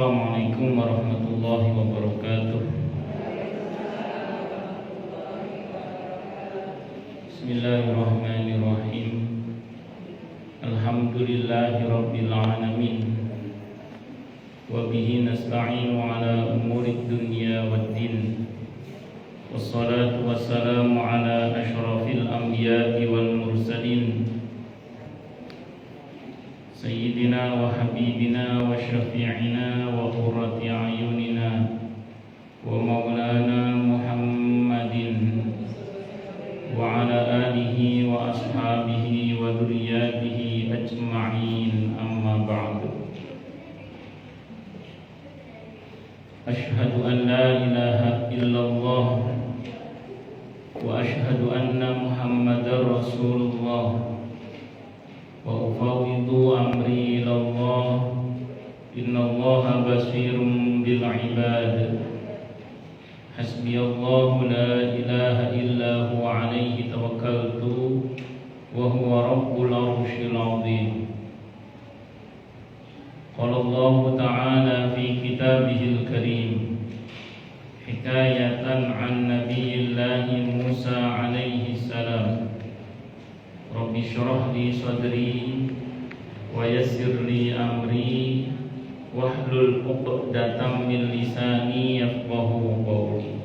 Assalamualaikum warahmatullahi wabarakatuh. Bismillahirrahmanirrahim. Alhamdulillahi rabbil alamin. Wa bihi nasta'inu ala umurid dunya waddin. Wassalatu wassalamu ala asyrafil anbiya'i wal mursalin, Sayyidina wa habibina wa syafi'ina wa qurrati a'yunina wa maulana Muhammadin wa ala alihi wa ashabihi wa dhurriyyatihi ajma'in, amma ba'du. Ashhadu an la ilaha illallah wa ashhadu anna Muhammadar Rasulullah wa ufawwidu amri ilallah, innallaha basirun bil ibad. Hasbiyallahu la ilaha illa huwa alaihi tawakkaltu wa huwa rabbul arsyil azim. Qala Allah ta'ala fi kitabihil karim hikayatan an nabiyillahi Musa alaihi salam, Rabbi syrah li sadri wa yassir li amri wahlul 'uqdatam min lisani yafqahu qawli.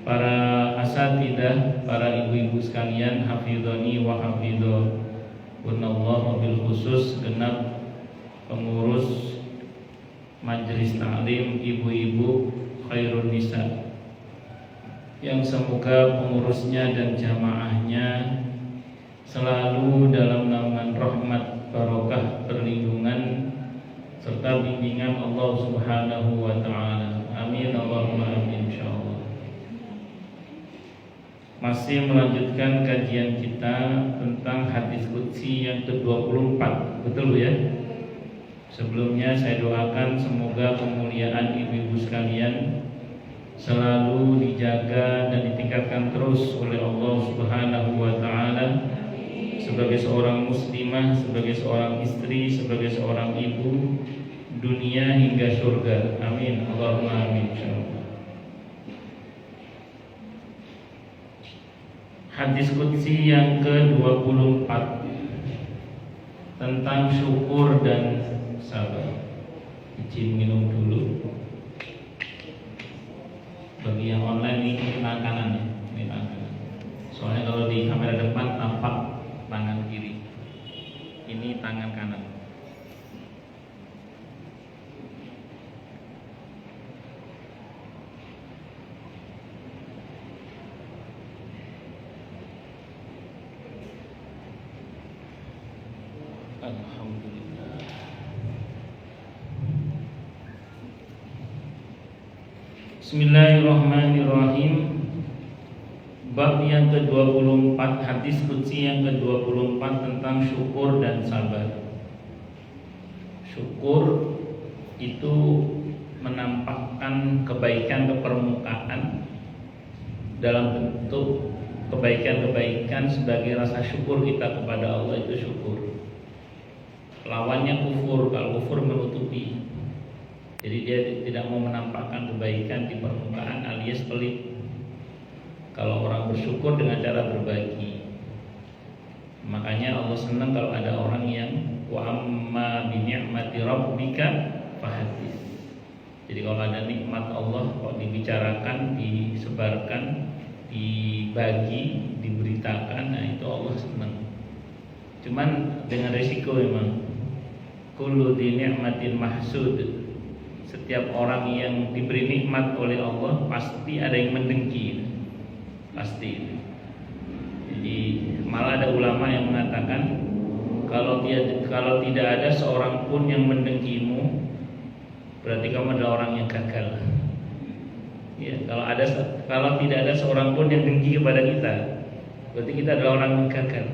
Para asatidzah, para ibu-ibu sekalian, hafizani wa hafidhakunallah, bil khusus genap pengurus majelis taklim ibu-ibu khairun nisa, yang semoga pengurusnya dan jamaahnya selalu dalam naungan rahmat, barokah, perlindungan serta bimbingan Allah Subhanahu wa ta'ala. Amin Allahumma amin insyaallah. Masih melanjutkan kajian kita tentang hadis qudsi yang ke-24. Betul Bu ya? Sebelumnya saya doakan semoga kemuliaan ibu-ibu sekalian selalu dijaga dan ditingkatkan terus oleh Allah Subhanahu wa ta'ala, sebagai seorang muslimah, sebagai seorang istri, sebagai seorang ibu, dunia hingga surga. Amin Allahumma amin insyaallah. Hadis qudsi yang ke-24 tentang syukur dan sabar. Izin minum dulu. Bagi yang online ini tangan kanan ya, ini tangan kanan. Soalnya kalau di kamera depan tampak tangan kiri, ini tangan kanan. Alhamdulillah. Bismillahirrahmanirrahim. Bab yang ke-24, hadis qudsi yang ke-24 tentang syukur dan sabar. Syukur itu menampakkan kebaikan ke permukaan dalam bentuk kebaikan-kebaikan sebagai rasa syukur kita kepada Allah, itu syukur. Lawannya kufur, kalau kufur menutupi. Jadi dia tidak mau menampakkan kebaikan di permukaan alias pelit. Kalau orang bersyukur dengan cara berbagi, makanya Allah senang kalau ada orang yang wa amma bi ni'mati rabbika fahaddits. Jadi kalau ada nikmat Allah kok dibicarakan, disebarkan, dibagi, diberitakan, nah itu Allah senang. Cuman dengan risiko memang. Kullu di ni'matin mahsud. Setiap orang yang diberi nikmat oleh Allah pasti ada yang mendengki. Pasti. Jadi malah ada ulama yang mengatakan kalau tidak ada seorang pun yang mendengkimu, berarti kamu adalah orang yang gagal. Ya, kalau tidak ada seorang pun yang dengki kepada kita, berarti kita adalah orang yang gagal.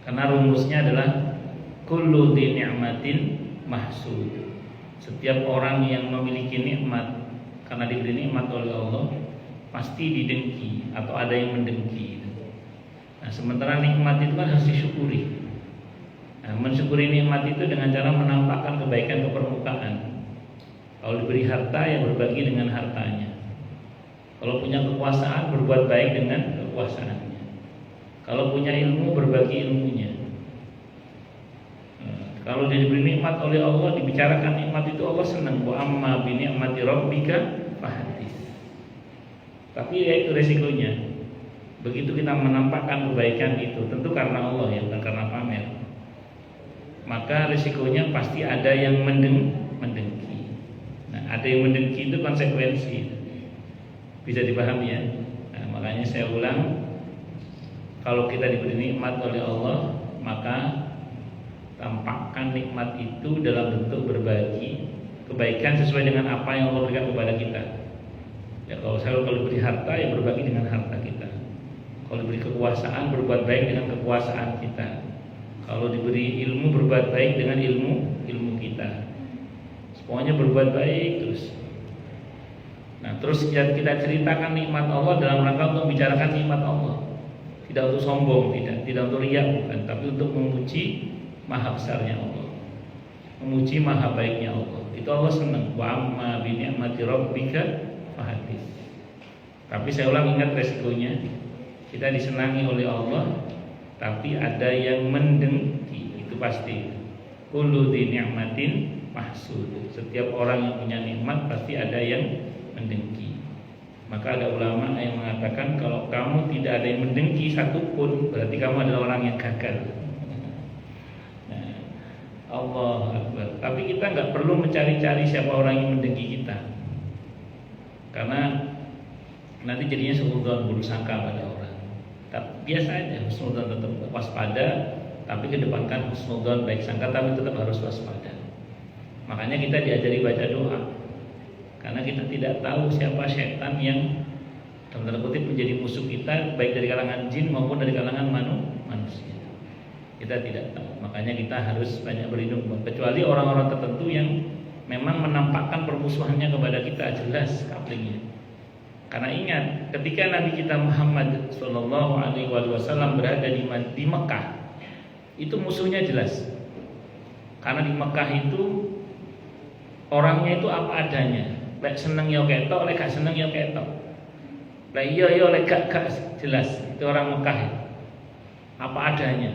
Karena rumusnya adalah kullu di ni'matin mahsud. Setiap orang yang memiliki nikmat karena diberi nikmat oleh Allah pasti didengki atau ada yang mendengki. Nah, sementara nikmat itu kan harus disyukuri. Nah, mensyukuri nikmat itu dengan cara menampakkan kebaikan ke permukaan. Kalau diberi harta, ya berbagi dengan hartanya. Kalau punya kekuasaan, berbuat baik dengan kekuasaannya. Kalau punya ilmu, berbagi ilmunya. Kalau dia diberi nikmat oleh Allah, dibicarakan nikmat itu Allah senang. Wa amma bi ni'mati rabbika fahaddits. Tapi ya itu resikonya. Begitu kita menampakkan kebaikan itu, tentu karena Allah ya, bukan karena pamer. Maka resikonya pasti ada yang mendengki. Nah, ada yang mendengki itu konsekuensi. Bisa dipahami ya. Nah, makanya saya ulang, kalau kita diberi nikmat oleh Allah, maka tampakkan nikmat itu dalam bentuk berbagi kebaikan sesuai dengan apa yang Allah berikan kepada kita. Ya kalau diberi harta, ya berbagi dengan harta kita. Kalau diberi kekuasaan, berbuat baik dengan kekuasaan kita. Kalau diberi ilmu, berbuat baik dengan ilmu kita. Semuanya berbuat baik terus. Nah, terus kita ceritakan nikmat Allah dalam rangka untuk membicarakan nikmat Allah. Tidak untuk sombong, tidak untuk riya, bukan, tapi untuk memuji maha besarnya Allah, memuji maha baiknya Allah. Itu Allah senang. Wa amma bi ni'mati rabbika fahaddits. Tapi saya ulang, ingat resikonya. Kita disenangi oleh Allah, tapi ada yang mendengki, itu pasti. Kullu dzi ni'matin mahsud. Setiap orang yang punya nikmat pasti ada yang mendengki. Maka ada ulama yang mengatakan kalau kamu tidak ada yang mendengki satupun, berarti kamu adalah orang yang gagal. Nah, Allah Akbar. Tapi kita nggak perlu mencari-cari siapa orang yang mendengki kita, karena nanti jadinya suudzon, buruk sangka pada orang. Tapi biasa aja, husnudzon, tetap waspada, tapi kedepankan husnudzon, baik sangka, tapi tetap harus waspada. Makanya kita diajari baca doa. Karena kita tidak tahu siapa setan yang dalam tanda kutip menjadi musuh kita, baik dari kalangan jin maupun dari kalangan manusia. Kita tidak tahu. Makanya kita harus banyak berlindung, kecuali orang-orang tertentu yang memang menampakkan permusuhannya kepada kita, jelas kaplingnya. Karena ingat, ketika Nabi kita Muhammad SAW berada di Mekah, itu musuhnya jelas. Karena di Mekah itu orangnya itu apa adanya. Lek seneng ya ketok, lek gak seneng ya ketok. Lah iya lek gak jelas. Itu orang Mekah ya. Apa adanya.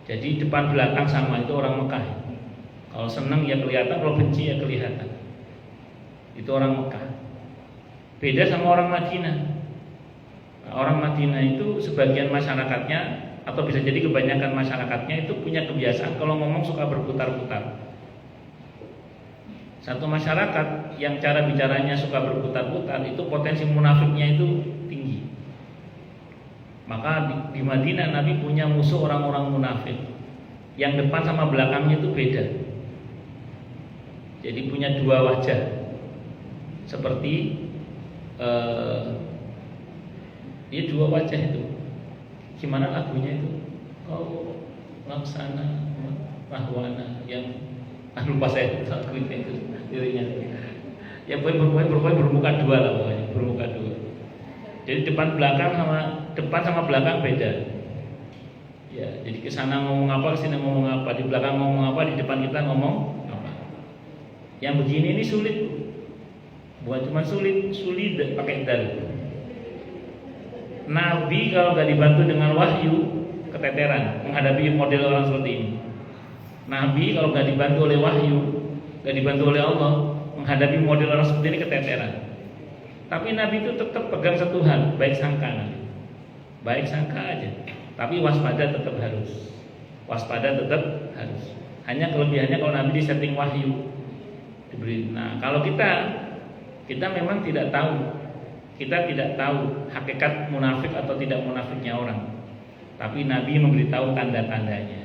Jadi depan belakang sama, itu orang Mekah. Kalau seneng ya kelihatan, kalau benci ya kelihatan. Itu orang Mekah. Beda sama orang Madinah. Nah, orang Madinah itu sebagian masyarakatnya, atau bisa jadi kebanyakan masyarakatnya itu punya kebiasaan kalau ngomong suka berputar-putar. Satu masyarakat yang cara bicaranya suka berputar-putar, itu potensi munafiknya itu tinggi. Maka di Madinah Nabi punya musuh orang-orang munafik, yang depan sama belakangnya itu beda. Jadi punya dua wajah. Seperti dua wajah itu. Gimana lagunya itu? Oh, laksana rahwana yang lupa saya itu dirinya. Ya pokoknya bermuka dua lah, pokoknya bermuka dua. Jadi depan sama belakang beda. Ya, jadi ke sana ngomong apa, ke sini ngomong apa, di belakang ngomong apa, di depan kita ngomong apa. Yang begini ini sulit. Bukan cuma sulit pakai dal. Nabi kalau gak dibantu dengan wahyu, keteteran menghadapi model orang seperti ini. Nabi kalau gak dibantu oleh wahyu, gak dibantu oleh Allah, menghadapi model orang seperti ini keteteran. Tapi Nabi itu tetap pegang satu hal, baik sangka Nabi. Baik sangka aja. Tapi waspada tetap harus. Waspada tetap harus. Hanya kelebihannya kalau Nabi disetting wahyu diberi. Nah, kalau kita memang tidak tahu. Kita tidak tahu hakikat munafik atau tidak munafiknya orang. Tapi Nabi memberitahu tanda-tandanya.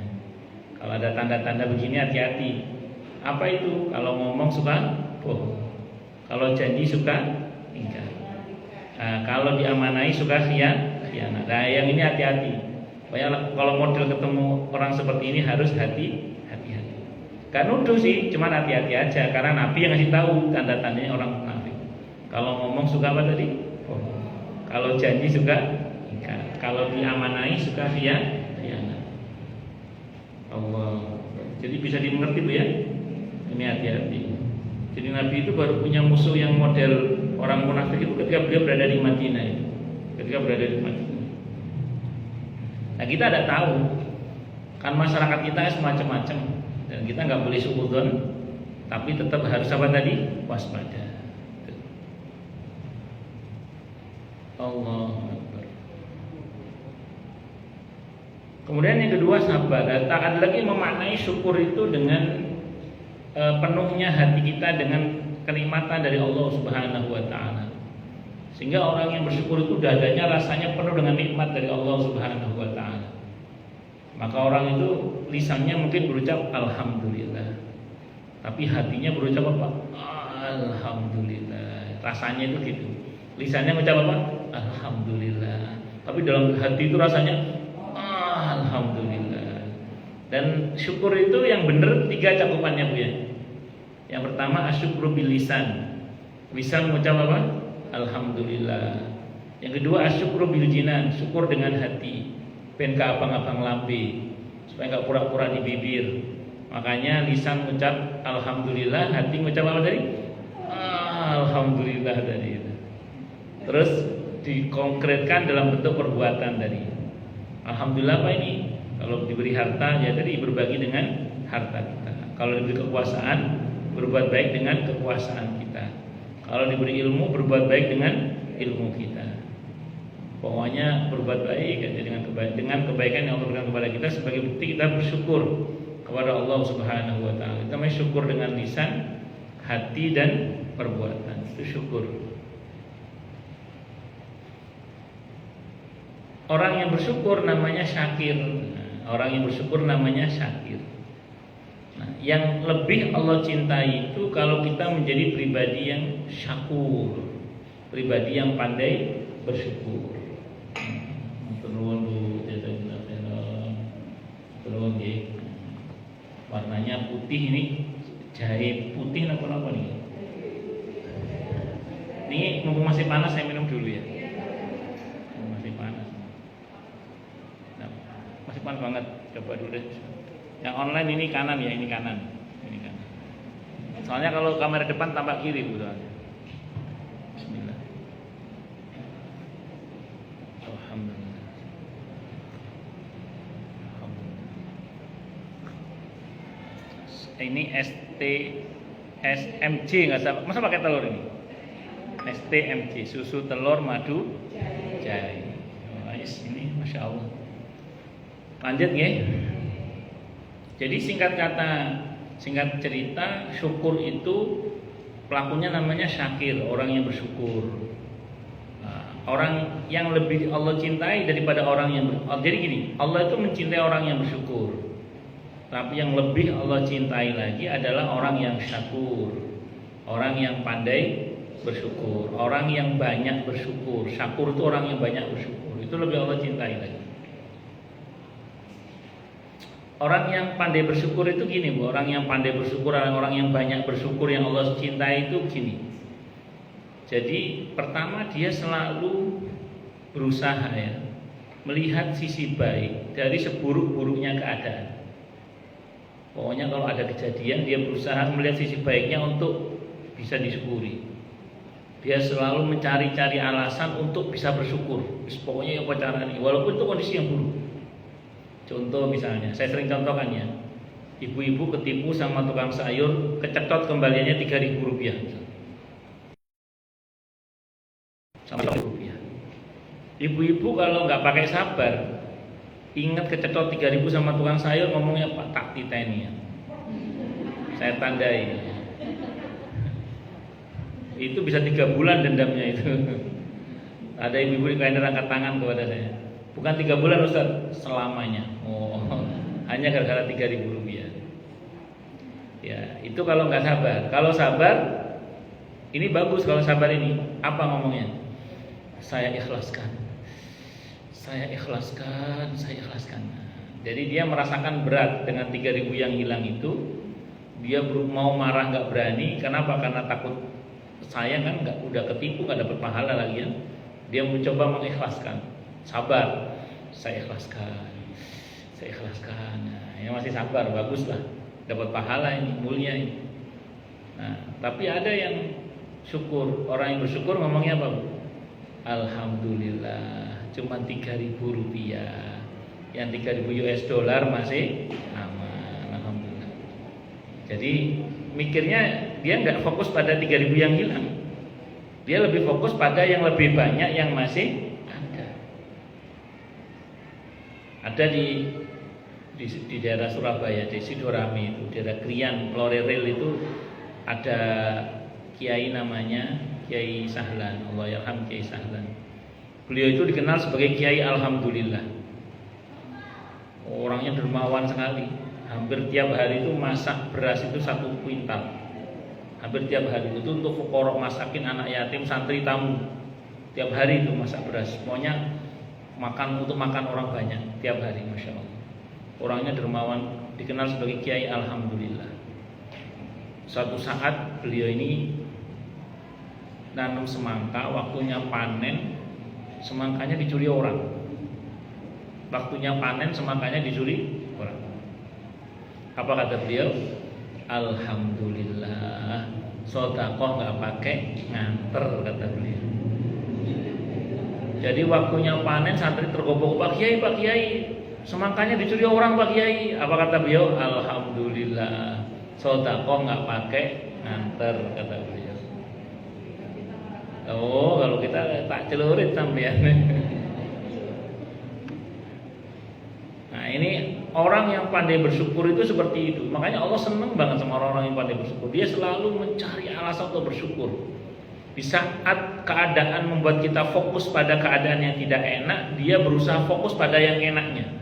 Kalau ada tanda-tanda begini hati-hati. Apa itu? Kalau ngomong suka bohong. Kalau janji suka ingkar. Nah, kalau diamanai suka khianat. Nah, yang ini hati-hati. Pokoknya kalau model ketemu orang seperti ini harus hati-hati. Gak nuduh sih, cuman hati-hati aja. Karena Nabi yang ngasih tahu tanda-tandanya orang munafik. Kalau ngomong suka apa tadi? Bohong. Kalau janji suka ingkar. Kalau diamanai suka khianat. Allah. Jadi bisa dimengerti Bu ya. Ini hati-hati. Jadi Nabi itu baru punya musuh yang model orang munafik itu ketika beliau berada di Madinah itu. Ketika berada di Madinah. Nah kita ada tahu kan masyarakat kita semacam-macam dan kita nggak boleh suudzon, tapi tetap harus apa tadi? Waspada. Allah Akbar. Kemudian yang kedua sabar. Tak ada lagi memaknai syukur itu dengan penuhnya hati kita dengan kenikmatan dari Allah Subhanahu wa taala. Sehingga orang yang bersyukur itu dadanya rasanya penuh dengan nikmat dari Allah Subhanahu wa taala. Maka orang itu lisannya mungkin berucap alhamdulillah. Tapi hatinya berucap apa? Alhamdulillah. Rasanya itu gitu. Lisannya mengucap apa? Alhamdulillah. Tapi dalam hati itu rasanya alhamdulillah. Dan syukur itu yang benar 3 cakupannya Bu ya. Yang pertama asyukru bil lisan. Lisan mengucap apa? Alhamdulillah. Yang kedua asyukru bil jinan, syukur dengan hati. Ben ka abang-abang lambe, supaya enggak pura-pura di bibir. Makanya lisan mengucap alhamdulillah, hati mengucap apa tadi? Alhamdulillah tadi itu. Terus dikonkretkan dalam bentuk perbuatan tadi. Alhamdulillah apa ini? Kalau diberi harta ya tadi berbagi dengan harta kita. Kalau diberi kekuasaan berbuat baik dengan kekuasaan kita. Kalau diberi ilmu berbuat baik dengan ilmu kita. Pokoknya berbuat baik dengan kebaikan yang Allah berikan kepada kita sebagai bukti kita bersyukur kepada Allah Subhanahu wa taala. Itu namanya syukur dengan lisan, hati dan perbuatan. Itu syukur. Orang yang bersyukur namanya syakir. Orang yang bersyukur namanya syakir. Nah, yang lebih Allah cintai itu kalau kita menjadi pribadi yang syakur, pribadi yang pandai bersyukur. Terus warnanya putih ini jahe putih apa nih? Ini mumpung masih panas saya minum dulu ya. Masih panas. Nah, masih panas banget. Coba dulu deh. Yang online ini kanan ya, ini kanan. Ini kanan. Soalnya kalau kamera depan tampak kiri Bu soalnya. Bismillah. Alhamdulillah. Ini SMJ nggak salah, masa pakai telur ini? STMJ, susu telur madu jahe. Ini masya Allah. Lanjut ya. Jadi singkat cerita, syukur itu pelakunya namanya syakir, orang yang bersyukur. Orang yang lebih Allah cintai daripada orang yang jadi gini, Allah itu mencintai orang yang bersyukur. Tapi yang lebih Allah cintai lagi adalah orang yang syakur, orang yang pandai bersyukur, orang yang banyak bersyukur. Syakur itu orang yang banyak bersyukur. Itu lebih Allah cintai lagi. Orang yang pandai bersyukur itu gini Bu, orang yang pandai bersyukur, orang yang banyak bersyukur yang Allah cintai itu gini. Jadi pertama dia selalu berusaha ya melihat sisi baik dari seburuk-buruknya keadaan. Pokoknya kalau ada kejadian dia berusaha melihat sisi baiknya untuk bisa disyukuri. Dia selalu mencari-cari alasan untuk bisa bersyukur. Pokoknya yang cara ini, walaupun itu kondisi yang buruk. Contoh misalnya, saya sering contohkan ya. Ibu-ibu ketipu sama tukang sayur, kecetot kembaliannya 3.000 rupiah. Sama rupiah. Ibu-ibu kalau nggak pakai sabar, ingat kecetot 3.000 sama tukang sayur, ngomongnya Pak tak titeni ya. Saya tandai. Itu bisa 3 bulan dendamnya itu. Ada ibu-ibu di kalender angkat tangan kepada saya. Bukan 3 bulan Ustaz, selamanya. Oh, hanya gara-gara 3.000 rupiah. Ya, itu kalau nggak sabar. Kalau sabar, ini bagus kalau sabar ini. Apa ngomongnya? Saya ikhlaskan. Saya ikhlaskan. Jadi dia merasakan berat dengan 3.000 yang hilang itu. Dia mau marah nggak berani. Kenapa? Karena takut saya kan udah ketipu, nggak dapat pahala lagi ya. Dia mencoba mengikhlaskan. Sabar, saya ikhlaskan. saya ikhlaskan. Nah, ini masih sabar, bagus lah, dapat pahala ini, mulia ini. Nah, tapi ada yang syukur, orang yang bersyukur ngomongnya apa? Alhamdulillah, cuma 3.000 rupiah, yang 3.000 US dollar masih aman, alhamdulillah. Jadi mikirnya dia nggak fokus pada 3.000 yang hilang, dia lebih fokus pada yang lebih banyak yang masih ada. Ada di daerah Surabaya, di Sidorami itu, daerah Krian, Loreril itu ada kiai namanya Kiai Sahlan, Allah yarham Kiai Sahlan. Beliau itu dikenal sebagai Kiai Alhamdulillah. Orangnya dermawan sekali. Hampir tiap hari itu masak beras itu 1 kuintal. Hampir tiap hari itu untuk fuqara, masakin anak yatim, santri, tamu. Tiap hari itu masak beras. Pokoknya untuk makan orang banyak tiap hari, masya Allah. Orangnya dermawan, dikenal sebagai Kiai Alhamdulillah. Suatu saat beliau ini nanam semangka, waktunya panen, semangkanya dicuri orang. Waktunya panen, semangkanya dicuri orang. Apa kata beliau? Alhamdulillah, sedekah nggak pakai nganter, kata beliau. Jadi waktunya panen, santri tergobok, Pak Kiai, semangkanya dicuri orang, Pak Kiai. Apa kata beliau? Alhamdulillah, sedekah nggak pakai nganter, kata beliau. Oh, kalau kita tak celurit sampean. Nah, ini orang yang pandai bersyukur itu seperti itu. Makanya Allah senang banget sama orang-orang yang pandai bersyukur. Dia selalu mencari alasan untuk bersyukur. Di saat keadaan membuat kita fokus pada keadaan yang tidak enak, dia berusaha fokus pada yang enaknya.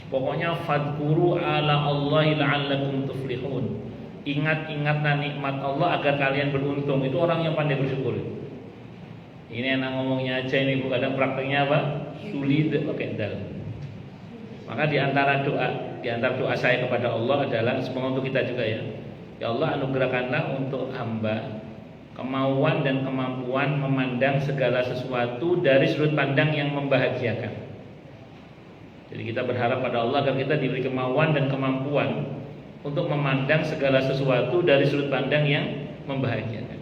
Pokoknya fadkuru ala Allahi la'allakum tuflihun. Ingat-ingatlah nikmat Allah agar kalian beruntung. Itu orang yang pandai bersyukur. Ini enak ngomongnya aja, ini Bu, kadang prakteknya apa? Sulit pakai dal. Maka di antara doa saya kepada Allah adalah, semoga untuk kita juga ya. Ya Allah, anugerahkanlah untuk hamba kemauan dan kemampuan memandang segala sesuatu dari sudut pandang yang membahagiakan. Jadi kita berharap pada Allah agar kita diberi kemauan dan kemampuan untuk memandang segala sesuatu dari sudut pandang yang membahagiakan.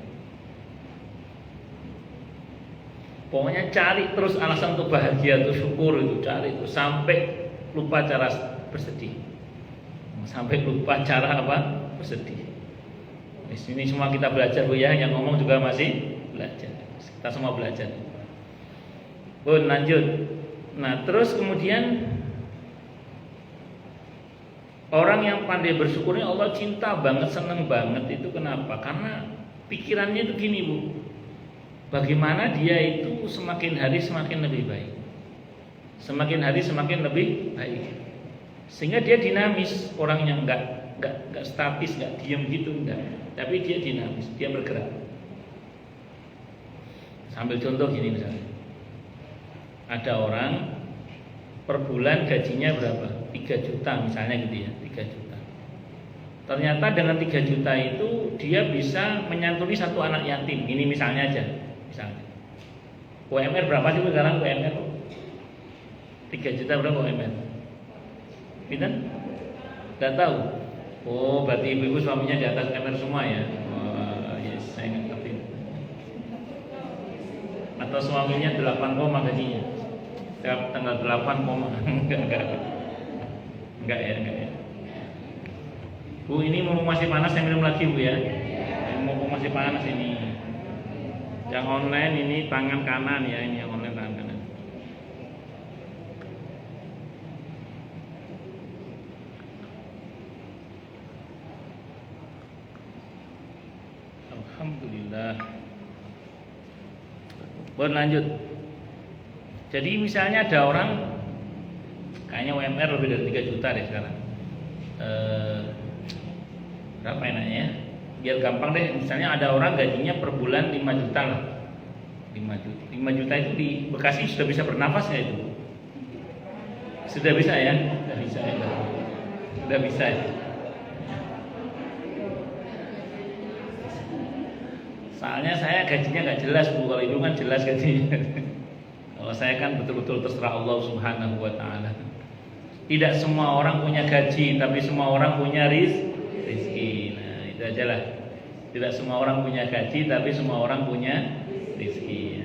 Pokoknya cari terus alasan untuk bahagia, untuk syukur itu, cari itu sampai lupa cara bersedih. Sampai lupa cara apa? Bersedih. Di sini semua kita belajar, Bu ya, yang ngomong juga masih belajar. Kita semua belajar. Bu, lanjut. Nah, terus kemudian orang yang pandai bersyukurnya Allah cinta banget, seneng banget. Itu kenapa? Karena pikirannya itu gini, Bu. Bagaimana dia itu semakin hari semakin lebih baik, semakin hari semakin lebih baik, sehingga dia dinamis. Orangnya nggak statis, nggak diam gitu, enggak. Tapi dia dinamis, dia bergerak. Sambil contoh gini misalnya, ada orang per bulan gajinya berapa? 3 juta misalnya gitu ya, 3 juta. Ternyata dengan 3 juta itu dia bisa menyantuni 1 anak yatim. Ini misalnya aja. Misalnya, UMR berapa sih sekarang UMR? 3 juta berapa UMR? Pinten? Gak tahu. Oh, berarti ibu-ibu suaminya di atas UMR semua ya? Oh, yes, saya nggak ngerti. Atau suaminya 8 gajinya? Setiap tanggal 8 enggak ya. Bu, ini mumpung masih panas, saya minum lagi, Bu ya. Mumpung masih panas ini. Yang online ini tangan kanan ya, ini yang online tangan kanan. Alhamdulillah. Berlanjut. Jadi misalnya ada orang kayaknya UMR lebih dari 3 juta deh sekarang. Berapa enaknya ya? Biar gampang deh, misalnya ada orang gajinya per bulan 5 juta lah. 5 juta itu di Bekasi sudah bisa bernafas ya itu? Sudah bisa ya? Sudah bisa ya. Sudah bisa ya. Soalnya saya gajinya nggak jelas, Bu. Kalau Ibu kan jelas gajinya. Kalau saya kan betul-betul terserah Allah Subhanahu wa taala. Tidak semua orang punya gaji, tapi semua orang punya rizki. Nah, itu aja lah. Tidak semua orang punya gaji, tapi semua orang punya rizki.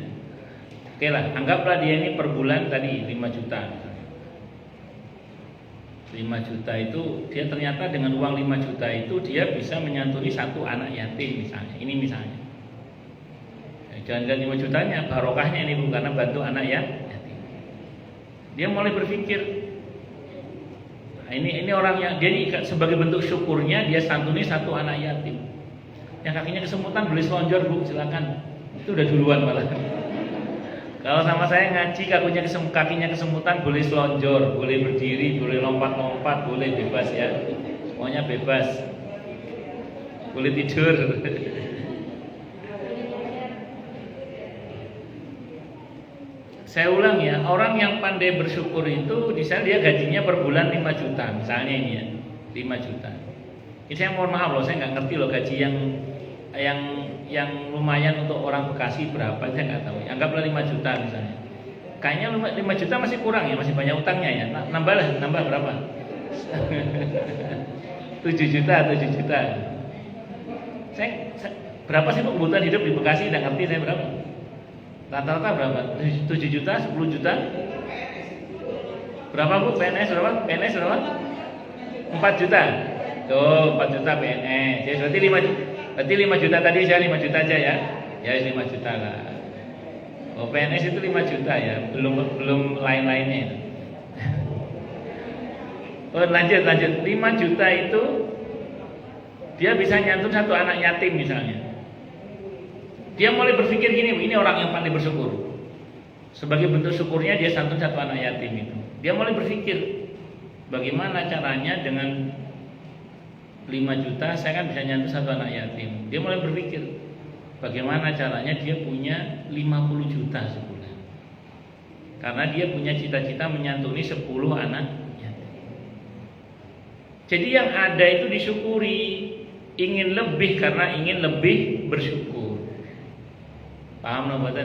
Oke lah, anggaplah dia ini per bulan tadi 5 juta. 5 juta itu dia ternyata dengan uang 5 juta itu dia bisa menyantuni satu anak yatim misalnya. Ini misalnya. Jangan 5 jutanya, barokahnya ini bukan karena bantu anak yatim. Dia mulai berpikir, nah, ini orang yang jadi sebagai bentuk syukurnya dia santuni satu anak yatim. Yang kakinya kesemutan boleh selonjor Bu, silakan. Itu udah duluan malah. Kalau sama saya ngaji kakinya kesemutan boleh selonjor, boleh berdiri, boleh lompat-lompat, boleh bebas ya. Semuanya bebas. Boleh tidur. Saya ulang ya, orang yang pandai bersyukur itu misalnya dia gajinya per bulan 5 juta, misalnya ini ya, 5 juta. Ini saya mohon maaf loh, saya nggak ngerti loh gaji yang lumayan untuk orang Bekasi berapa, saya nggak tahu. Anggaplah 5 juta misalnya. Kayaknya 5 juta masih kurang ya, masih banyak utangnya ya. Nambah berapa? 7 juta. Saya berapa sih kebutuhan hidup di Bekasi? Nggak ngerti saya berapa. Rata-rata berapa? 7 juta, 10 juta? Berapa Bu? PNS berapa? 4 juta. Tuh, 4 juta PNS. Jadi berarti 5 juta tadi saya 5 juta aja ya. Ya 5 juta lah. Oh, PNS itu 5 juta ya, belum lain-lainnya. Oh, lanjut. 5 juta itu dia bisa nyantun satu anak yatim misalnya. Dia mulai berpikir gini, ini orang yang pandai bersyukur. Sebagai bentuk syukurnya dia santun satu anak yatim itu. Dia mulai berpikir, bagaimana caranya dengan 5 juta saya kan bisa nyantun satu anak yatim. Dia mulai berpikir, bagaimana caranya dia punya 50 juta sebulan. Karena dia punya cita-cita menyantuni 10 anak yatim. Jadi yang ada itu disyukuri, ingin lebih karena ingin lebih bersyukur. Paham nggak?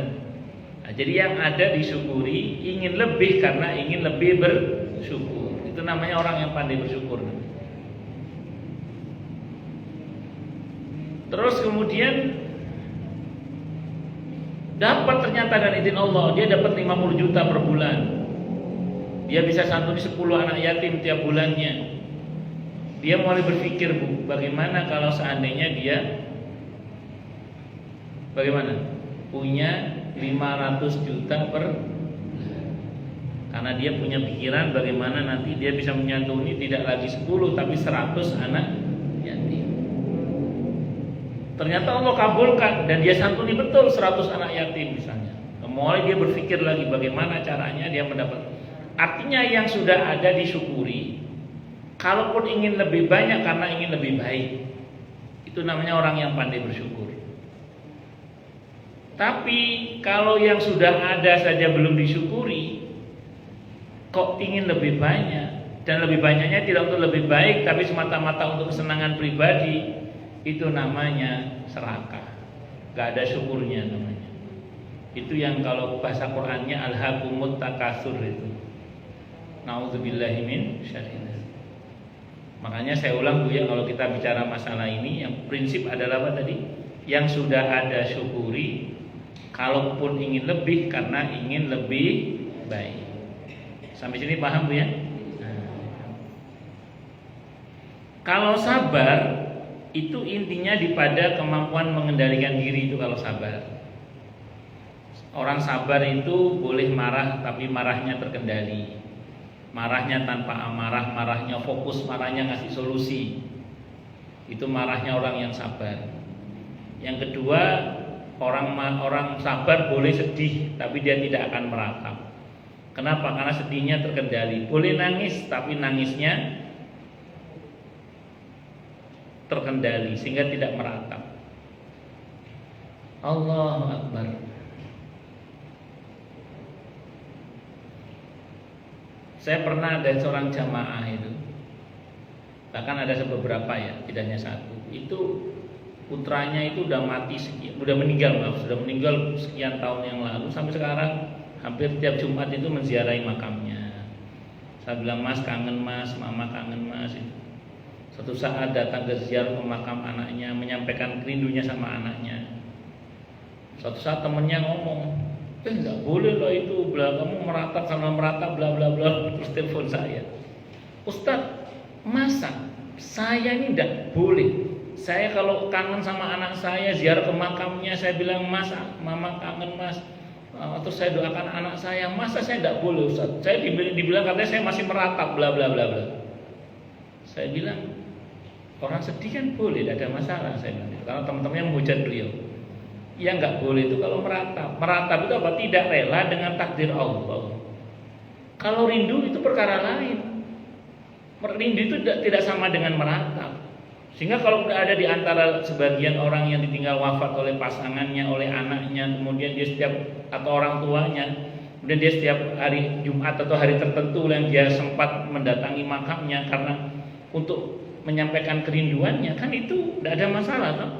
Nah, jadi yang ada disyukuri, ingin lebih karena ingin lebih bersyukur. Itu namanya orang yang pandai bersyukur. Terus kemudian dapat ternyata dari izin Allah, dia dapat 50 juta per bulan. Dia bisa santuni 10 anak yatim tiap bulannya. Dia mulai berpikir, Bu, bagaimana kalau seandainya dia punya 500 juta per, karena dia punya pikiran bagaimana nanti dia bisa menyantuni tidak lagi 10 tapi 100 anak yatim. Ternyata Allah kabulkan dan dia santuni betul 100 anak yatim misalnya. Mulai dia berpikir lagi bagaimana caranya dia mendapat. Artinya yang sudah ada disyukuri. Kalaupun ingin lebih banyak karena ingin lebih baik, itu namanya orang yang pandai bersyukur. Tapi kalau yang sudah ada saja belum disyukuri, kok ingin lebih banyak, dan lebih banyaknya tidak untuk lebih baik tapi semata-mata untuk kesenangan pribadi, itu namanya serakah, gak ada syukurnya namanya. Itu yang kalau bahasa Qur'annya alhaqumut takasur itu. Nauzubillahi min syarri. Makanya saya ulang Bu ya, kalau kita bicara masalah ini, yang prinsip adalah apa tadi? Yang sudah ada syukuri. Kalaupun ingin lebih karena ingin lebih baik. Sampai sini paham Bu ya? Kalau sabar itu intinya pada kemampuan mengendalikan diri itu kalau sabar. Orang sabar itu boleh marah tapi marahnya terkendali. Marahnya tanpa amarah, marahnya fokus, marahnya ngasih solusi. Itu marahnya orang yang sabar. Yang kedua, orang sabar boleh sedih tapi dia tidak akan meratap. Kenapa? Karena sedihnya terkendali. Boleh nangis tapi nangisnya terkendali sehingga tidak meratap. Allahu Akbar. Saya pernah ada seorang jamaah itu, bahkan ada beberapa ya, tidak hanya satu. Itu putranya itu udah mati sudah meninggal sekian tahun yang lalu, sampai sekarang hampir tiap Jumat itu menziarahi makamnya. Saya bilang, Mas kangen Mas, Mama kangen Mas. Suatu saat datang ke ziarah ke makam anaknya, menyampaikan rindunya sama anaknya. Suatu saat temennya ngomong, nggak boleh loh itu, bla, kamu meratap sama meratap, bla bla bla. Terus telepon saya, Ustadz, masa saya ini nggak boleh? Saya kalau kangen sama anak saya, ziarah ke makamnya, saya bilang, Mas, Mama kangen Mas. Terus saya doakan anak saya, masa saya tidak boleh Ustaz? Saya dibilang katanya saya masih meratap, bla bla bla bla. Saya bilang, orang sedih kan boleh, tidak ada masalah. Saya bilang, karena teman-temannya menghujat beliau. Yang nggak boleh itu kalau meratap. Meratap itu apa? Tidak rela dengan takdir Allah. Kalau rindu itu perkara lain. Rindu itu tidak sama dengan meratap. Sehingga kalau udah ada di antara sebagian orang yang ditinggal wafat oleh pasangannya, oleh anaknya, kemudian dia setiap, atau orang tuanya, kemudian dia setiap hari Jumat atau hari tertentu yang dia sempat mendatangi makamnya karena untuk menyampaikan kerinduannya, kan itu tidak ada masalah toh?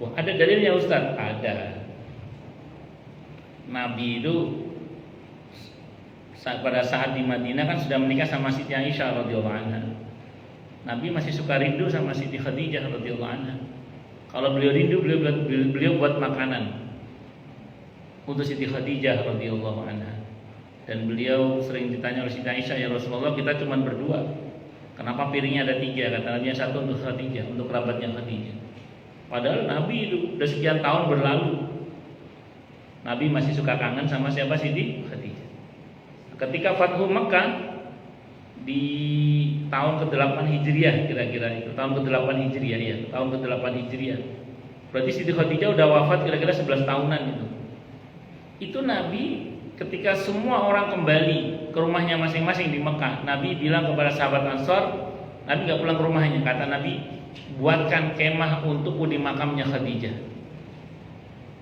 Wah, ada dalilnya Ustaz? Ada. Nabi itu pada saat di Madinah kan sudah menikah sama Siti Aisyah radhiyallahu anha. Nabi masih suka rindu sama Siti Khadijah radhiyallahu anha. Kalau beliau rindu, beliau buat makanan untuk Siti Khadijah radhiyallahu anha. Dan beliau sering ditanya oleh Siti Aisyah, ya Rasulullah, kita cuma berdua, kenapa piringnya ada 3? Kata Nabi, yang satu untuk Khadijah, untuk kerabatnya Khadijah. Padahal Nabi itu udah sekian tahun berlalu, Nabi masih suka kangen sama siapa? Siti Khadijah. Ketika Fathu Mekah di tahun ke-8 Hijriah, kira-kira itu tahun ke-8 Hijriah, ya, tahun ke-8 Hijriah. Berarti Siti Khadijah udah wafat kira-kira 11 tahunan itu. Itu Nabi ketika semua orang kembali ke rumahnya masing-masing di Mekah, Nabi bilang kepada sahabat Ansor, Nabi nggak pulang ke rumahnya, kata Nabi, buatkan kemah untukku di makamnya Khadijah.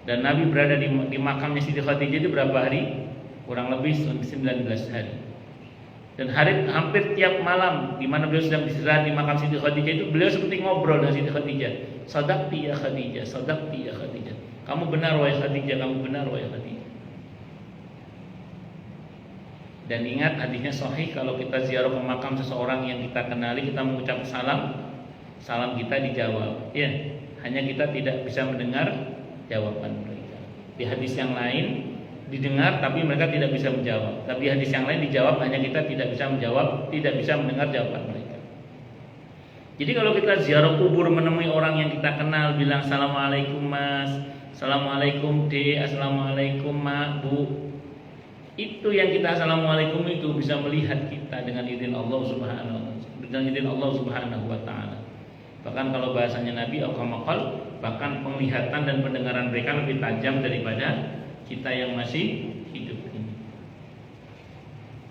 Dan Nabi berada di makamnya Siti Khadijah itu berapa hari? Kurang lebih 19 hari. Dan hampir tiap malam di mana beliau sedang istirahat di makam Siti Khadijah itu, beliau seperti ngobrol dengan Siti Khadijah. Sadaqti ya Khadijah, sadaqti ya Khadijah. Kamu benar wahai Khadijah, kamu benar wahai Khadijah. Dan ingat hadisnya sahih, kalau kita ziarah ke makam seseorang yang kita kenali, kita mengucap salam, salam kita dijawab. Ya, hanya kita tidak bisa mendengar jawaban mereka. Di hadis yang lain didengar tapi mereka tidak bisa menjawab. Tapi hadis yang lain dijawab, hanya kita tidak bisa menjawab, tidak bisa mendengar jawaban mereka. Jadi kalau kita ziarah kubur menemui orang yang kita kenal, bilang assalamualaikum Mas, assalamualaikum D, assalamualaikum Ma, Bu. Itu yang kita assalamualaikum itu bisa melihat kita dengan izin Allah Subhanahu wa taala. Bahkan kalau bahasanya Nabi al-Qamakal, bahkan penglihatan dan pendengaran mereka lebih tajam daripada kita yang masih hidup ini.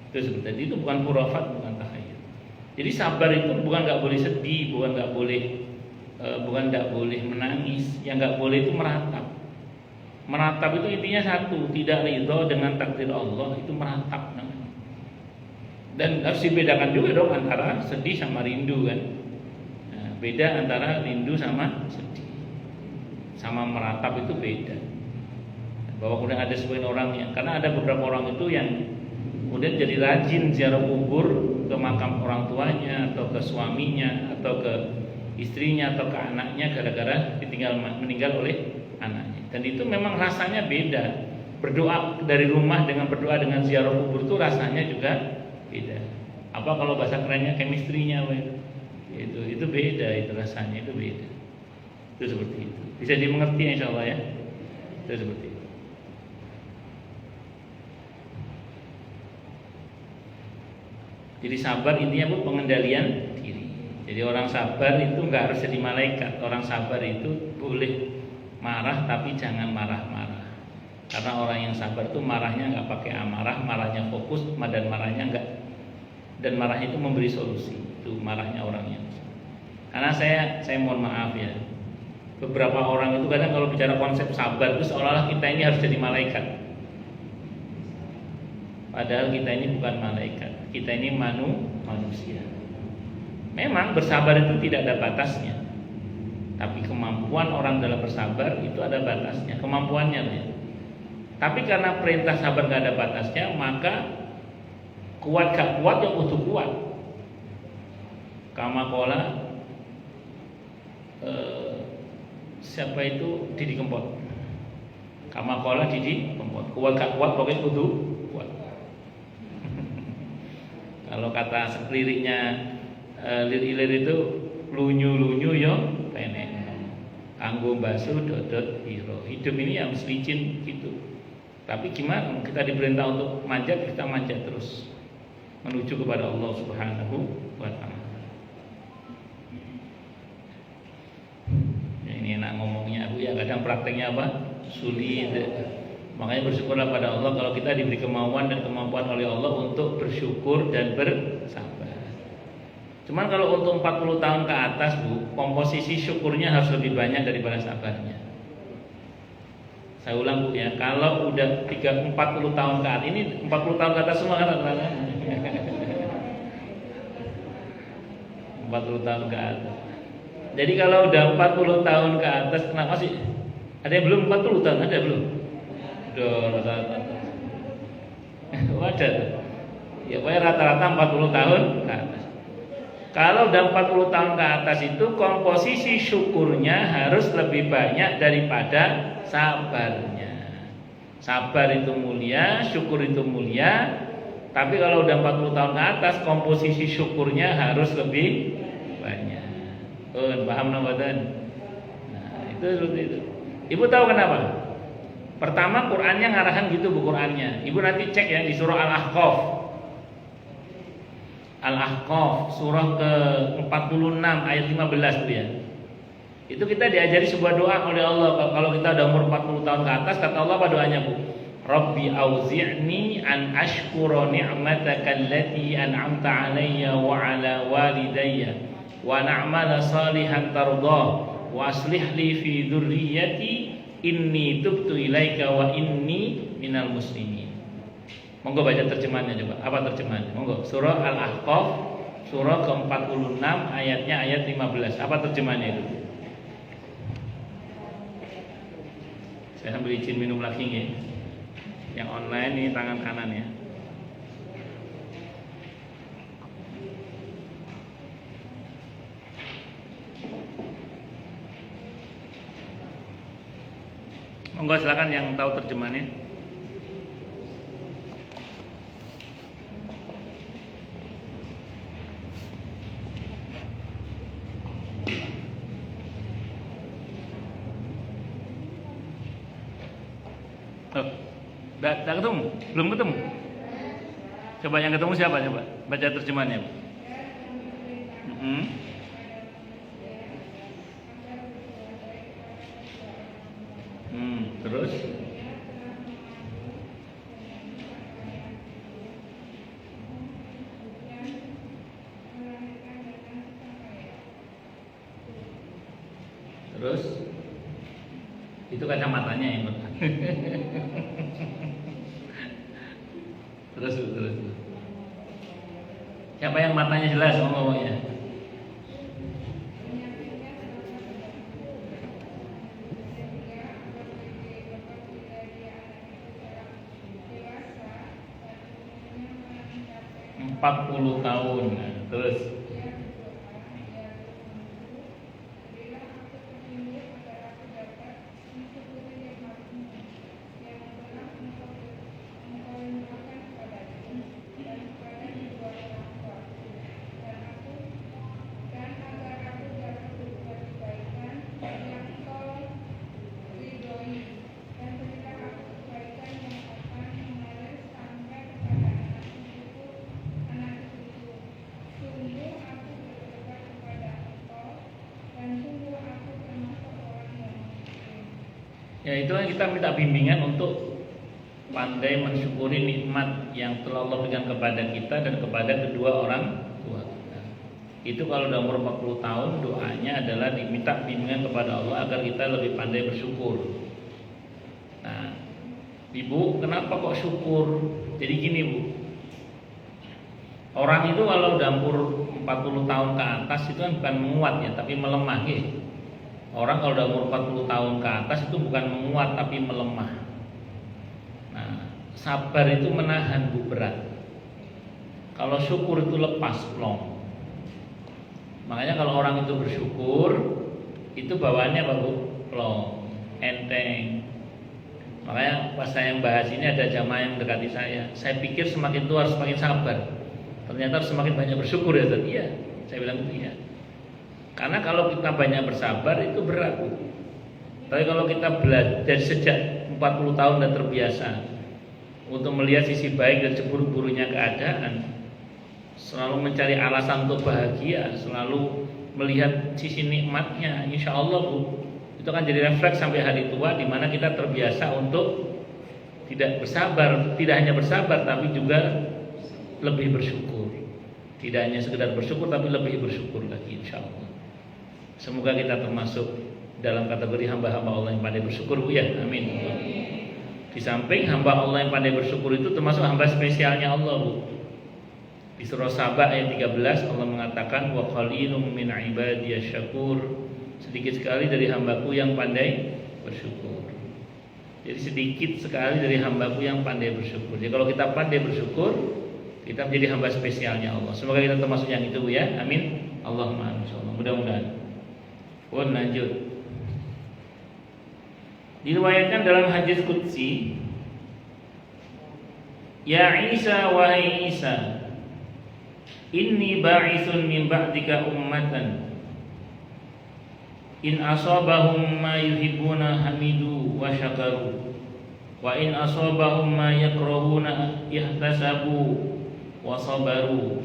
Itu seperti itu, bukan khurafat, bukan takhayul. Jadi sabar itu bukan nggak boleh sedih, bukan nggak boleh menangis. Yang nggak boleh itu meratap. Meratap itu intinya satu, tidak ridho dengan takdir Allah, itu meratap namanya. Dan harus dibedakan juga dong antara sedih sama rindu kan. Nah, beda antara rindu sama sedih. Sama meratap itu beda. Bahwa kemudian ada sebagian orang yang, karena ada beberapa orang itu yang kemudian jadi rajin ziarah kubur ke makam orang tuanya atau ke suaminya atau ke istrinya atau ke anaknya gara-gara meninggal oleh anaknya. Dan itu memang rasanya beda. Berdoa dari rumah dengan berdoa dengan ziarah kubur itu rasanya juga beda. Apa kalau bahasa kerennya chemistry-nya itu beda, itu rasanya itu beda. Itu seperti itu. Bisa dimengerti insyaallah ya. Itu seperti itu. Jadi sabar intinya bu pengendalian diri. Jadi orang sabar itu nggak harus jadi malaikat. Orang sabar itu boleh marah tapi jangan marah-marah. Karena orang yang sabar itu marahnya nggak pakai amarah, marahnya fokus, dan marahnya nggak, dan marahnya itu memberi solusi. Itu marahnya orangnya. Karena saya mohon maaf ya, beberapa orang itu kadang kalau bicara konsep sabar itu seolah-olah kita ini harus jadi malaikat. Padahal kita ini bukan malaikat, kita ini manusia. Memang bersabar itu tidak ada batasnya, tapi kemampuan orang dalam bersabar itu ada batasnya, kemampuannya ya. Tapi karena perintah sabar gak ada batasnya, maka Kuat gak kuat ya kudu kuat. Kama qala siapa itu Didi Kempot. Kama qala Didi Kempot. Kuat gak kuat pokoknya kudu kuat. Kalau kata sekeliriknya lir-ilir itu lunyu-lunyu yo penek. Anggo basu dodot hiro. Hidup ini yang licin gitu. Tapi gimana kita diperintah untuk manjat, kita manjat terus menuju kepada Allah Subhanahu wa taala. Ya, ini enak ngomongnya Bu ya, kadang prakteknya apa? Sulit. Makanya bersyukurlah pada Allah kalau kita diberi kemauan dan kemampuan oleh Allah untuk bersyukur dan bersabar. Cuman kalau untuk 40 tahun ke atas Bu, komposisi syukurnya harus lebih banyak daripada sabarnya. Saya ulang Bu ya, kalau udah 40 tahun ke atas, ini 40 tahun ke atas semua kan rata-rata 40 tahun ke atas. Jadi kalau udah 40 tahun ke atas, kenapa sih? Ada yang belum 40 tahun? Ada belum? Udah rata-rata. Wadah tuh. Ya pokoknya rata-rata 40 tahun ke atas. Kalau udah 40 tahun ke atas itu komposisi syukurnya harus lebih banyak daripada sabarnya. Sabar itu mulia, syukur itu mulia. Tapi kalau udah 40 tahun ke atas komposisi syukurnya harus lebih banyak. Paham namanya? Nah, itu seperti itu. Ibu tahu kenapa? Pertama Qur'annya ngarahan gitu Bu Qur'annya. Ibu nanti cek ya di surah Al-Ahqaf. Al-Ahqaf surah ke-46 ayat 15 tuh ya. Itu kita diajari sebuah doa oleh Allah. Kalau kita udah umur 40 tahun ke atas, kata Allah apa doanya Bu? Rabbi auzi'ni an ashkura ni'mataka allati an'amta 'alayya wa 'ala walidayya wa na'mala salihan tardah wa aslih li fi dzurriyyati inni tubtu ilaika wa inni minal muslimin. Monggo baca terjemahannya coba. Apa terjemahannya? Monggo. Surah Al-Ahqaf surah ke-46 ayatnya ayat 15. Apa terjemahannya itu? Saya ambil izin minum lagi nih. Yang online nih tangan kanan ya. Monggo silakan yang tahu terjemahannya. Udah ketemu? Belum ketemu? Coba yang ketemu siapa coba? Baca terjemahannya. Terus? Terus? Itu kacamatanya yang terus. Siapa yang matanya jelas ngomongnya? Empat 40 tahun. Terus ya itu kita minta bimbingan untuk pandai mensyukuri nikmat yang telah Allah berikan kepada kita dan kepada kedua orang tua kita. Itu kalau udah umur 40 tahun doanya adalah diminta bimbingan kepada Allah agar kita lebih pandai bersyukur. Nah, Ibu, kenapa kok syukur? Jadi gini Bu, orang itu kalau udah umur 40 tahun ke atas itu kan bukan menguat ya, tapi melemah ya. Orang kalau udah umur 40 tahun ke atas itu bukan menguat tapi melemah. Nah, sabar itu menahan Bu berat. Kalau syukur itu lepas plong. Makanya kalau orang itu bersyukur, itu bawaannya apa Bu? Plong, enteng. Makanya pas saya bahas ini ada jamaah yang mendekati saya pikir semakin tua harus semakin sabar. Ternyata harus semakin banyak bersyukur ya Ustaz. Iya, saya bilang gitu ya. Karena kalau kita banyak bersabar itu berat Bu. Tapi kalau kita belajar sejak 40 tahun dan terbiasa untuk melihat sisi baik dan seburuk-buruknya keadaan, selalu mencari alasan untuk bahagia, selalu melihat sisi nikmatnya, insya Allah Bu, itu akan jadi refleks sampai hari tua di mana kita terbiasa untuk tidak bersabar, tidak hanya bersabar tapi juga lebih bersyukur. Tidak hanya sekedar bersyukur tapi lebih bersyukur lagi insya Allah. Semoga kita termasuk dalam kategori hamba-hamba Allah yang pandai bersyukur Bu ya, amin. Di samping hamba Allah yang pandai bersyukur itu termasuk hamba spesialnya Allah Bu. Di surah Saba ayat 13 Allah mengatakan wa qalilum min ibadiyasy syakur. Sedikit sekali dari hambaku yang pandai bersyukur. Jadi sedikit sekali dari hambaku yang pandai bersyukur. Jadi kalau kita pandai bersyukur, kita menjadi hamba spesialnya Allah. Semoga kita termasuk yang itu Bu ya, amin. Allahumma amin. Mudah-mudahan. Pun lanjut. Diriwayatkan dalam hadis qudsi, ya Isa wahai Isa, inni ba'itsun min ba'dika ummatan in asabahum ma yuhibbuna hamidu wa syakaru wa in asabahum ma yakrahuna ihtasabu wa sabaru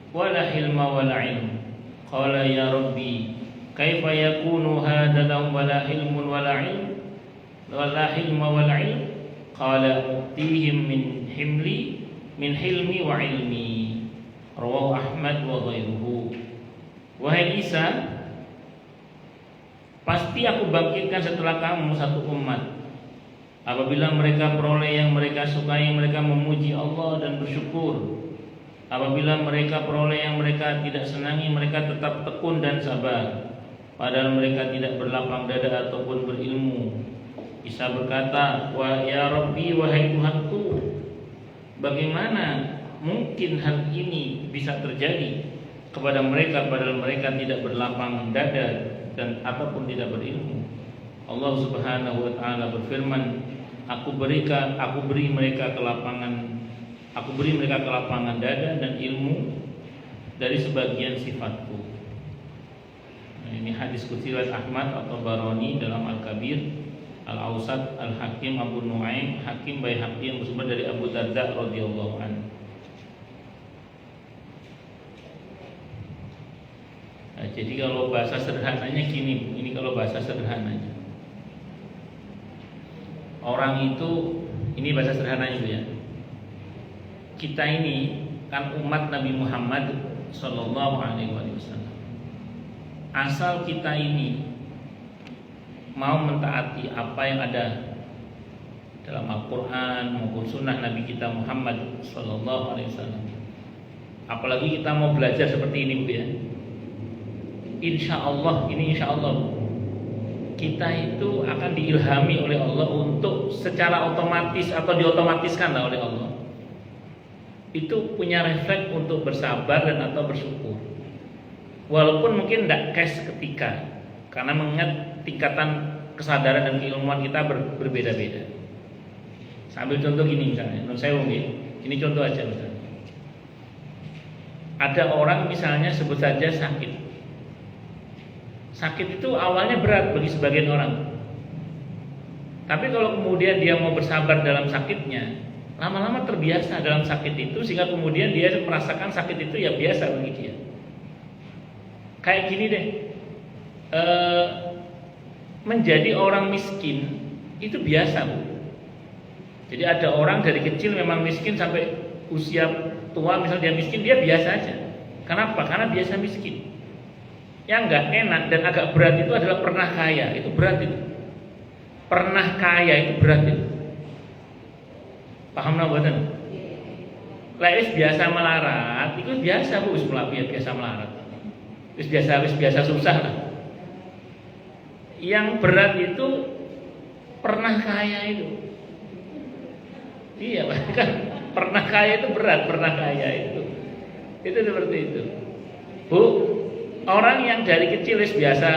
wa la hilma wa la ilm. Qala ya Rabbi kaifa yakunu hadha lahum wa la hilmun wa la ilm wala hilma wala ilm. Qala utihim min hilmi wa ilmi. Rawahu Ahmad wa ghairuhu. Wahai Isa, pasti aku bangkitkan setelah kamu satu umat. Apabila mereka peroleh yang mereka sukai, mereka memuji Allah dan bersyukur. Apabila mereka peroleh yang mereka tidak senangi, mereka tetap tekun dan sabar. Padahal mereka tidak berlapang dada ataupun berilmu. Isa berkata, "Wa ya Rabbi, wahai Tuhanku, bagaimana mungkin hal ini bisa terjadi kepada mereka padahal mereka tidak berlapang dada dan ataupun tidak berilmu?" Allah Subhanahu wa taala berfirman, Aku beri mereka kelapangan dada dan ilmu dari sebagian sifatku. Nah, ini hadis qudsi riwayat Ahmad atau Barani dalam Al-Kabir, Al-Awsat, Al-Hakim, Abu Nuaim, Hakim Baihaqi yang bersumber dari Abu Darda radhiyallahu anhu. Nah, jadi kalau bahasa sederhananya gini, ini kalau bahasa sederhananya. Orang itu, ini bahasa sederhananya itu ya. Kita ini kan umat Nabi Muhammad sallallahu alaihi wasallam. Asal kita ini mau mentaati apa yang ada dalam Al-Quran maupun Sunnah Nabi kita Muhammad Sallallahu Alaihi Wasallam. Apalagi kita mau belajar seperti ini Bu ya. Insya Allah kita itu akan diilhami oleh Allah untuk secara otomatis atau diotomatiskan oleh Allah. Itu punya refleks untuk bersabar dan atau bersyukur. Walaupun mungkin tidak cash ketika, karena mengingat tingkatan kesadaran dan keilmuan kita berbeda-beda. Sambil contoh gini misalnya, menurut saya ini contoh aja misalnya. Ada orang misalnya sebut saja sakit. Sakit itu awalnya berat bagi sebagian orang. Tapi kalau kemudian dia mau bersabar dalam sakitnya, lama-lama terbiasa dalam sakit itu sehingga kemudian dia merasakan sakit itu ya biasa bagi dia. Kayak gini deh. Menjadi orang miskin itu biasa Bu. Jadi ada orang dari kecil memang miskin sampai usia tua misalnya dia miskin, dia biasa aja. Kenapa? Karena biasa miskin. Yang nggak enak dan agak berat itu adalah pernah kaya, itu berat itu. Pernah kaya itu berat itu. Paham nggak boten? Lais biasa melarat, itu biasa Bu, biasa melarat. Wis biasa susah lah. Yang berat itu pernah kaya itu. Iya kan? Pernah kaya itu berat, pernah kaya itu. Itu seperti itu. Bu, orang yang dari kecil biasa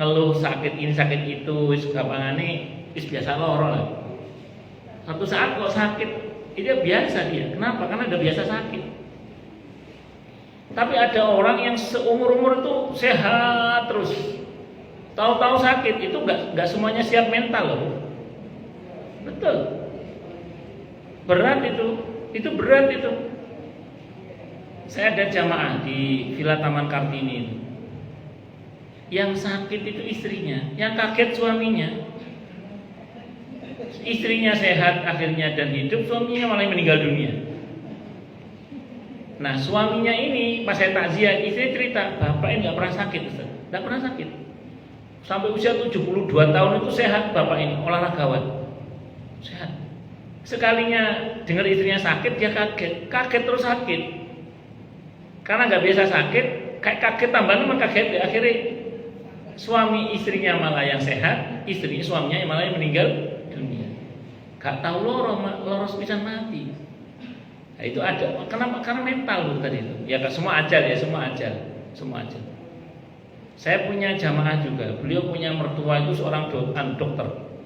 ngeluh sakit ini sakit itu, gampangane biasa loro lah. Satu saat kok sakit, itu biasa dia. Kenapa? Karena udah biasa sakit. Tapi ada orang yang seumur-umur itu sehat terus, tahu-tahu sakit, itu nggak semuanya siap mental loh. Betul. Berat itu berat itu. Saya ada jamaah di Villa Taman Kartini itu. Yang sakit itu istrinya, yang kaget suaminya. Istrinya sehat akhirnya dan hidup, suaminya malah meninggal dunia. Nah suaminya ini pas saya takziah, istri cerita, bapak ini nggak pernah sakit, nggak pernah sakit. Sampai usia 72 tahun itu sehat bapak ini, olahragawan, sehat. Sekalinya dengar istrinya sakit, dia kaget terus sakit. Karena nggak biasa sakit, kayak kaget tambahan memang kaget. Akhirnya suami istrinya malah yang sehat, suaminya malah yang meninggal dunia. Gak tahu loros pisan mati. Nah, itu ada. Kenapa? Karena mental loh tadi itu. Ya semua ajal ya, semua ajal. Saya punya jamaah juga. Beliau punya mertua itu seorang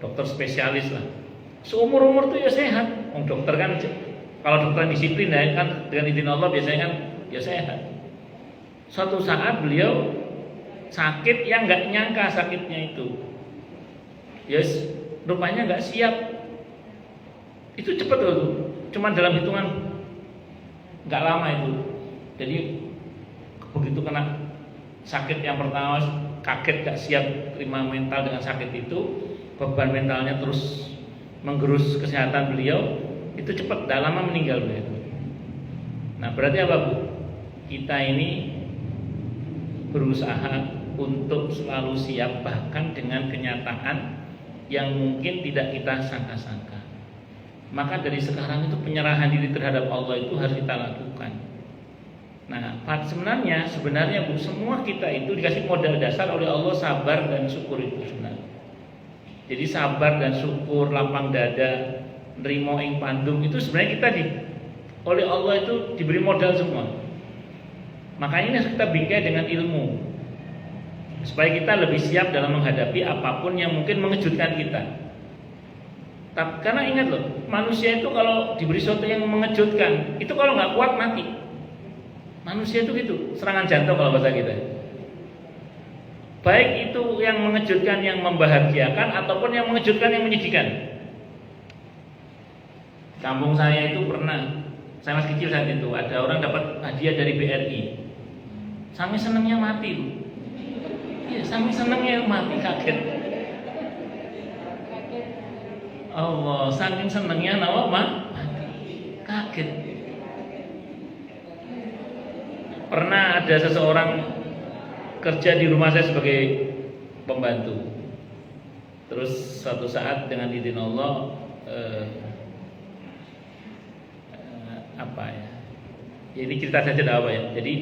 dokter spesialis lah. Seumur-umur tuh ya sehat. Dokter kan, kalau dokter disiplin ya kan dengan izin Allah biasanya kan ya sehat. Suatu saat beliau sakit yang nggak nyangka sakitnya itu. Yes, rupanya nggak siap. Itu cepat loh, cuman dalam hitungan nggak lama itu. Jadi begitu kena sakit yang pertama, kaget gak siap terima mental dengan sakit itu, beban mentalnya terus menggerus kesehatan beliau, itu cepat, gak lama meninggal beliau. Nah berarti apa Bu? Kita ini berusaha untuk selalu siap bahkan dengan kenyataan yang mungkin tidak kita sangka-sangka. Maka dari sekarang itu penyerahan diri terhadap Allah itu harus kita lakukan. Nah, sebenarnya Bu, semua kita itu dikasih modal dasar oleh Allah sabar dan syukur itu sebenarnya. Jadi sabar dan syukur, lapang dada, nerimo ing pandum itu sebenarnya kita oleh Allah itu diberi modal semua. Makanya ini harus kita bingkai dengan ilmu supaya kita lebih siap dalam menghadapi apapun yang mungkin mengejutkan kita. Karena ingat loh, manusia itu kalau diberi sesuatu yang mengejutkan, itu kalau nggak kuat mati. Manusia itu gitu, serangan jantung kalau bahasa kita. Baik itu yang mengejutkan, yang membahagiakan, ataupun yang mengejutkan, yang menyedihkan. Kampung saya itu pernah, saya masih kecil saat itu, ada orang dapat hadiah dari BRI. Saking senengnya mati loh. Iya, saking senengnya mati, kaget. Allah, saking senengnya mati, kaget. Pernah ada seseorang kerja di rumah saya sebagai pembantu. Terus suatu saat dengan izin Allah ini cerita saja apa ya. Jadi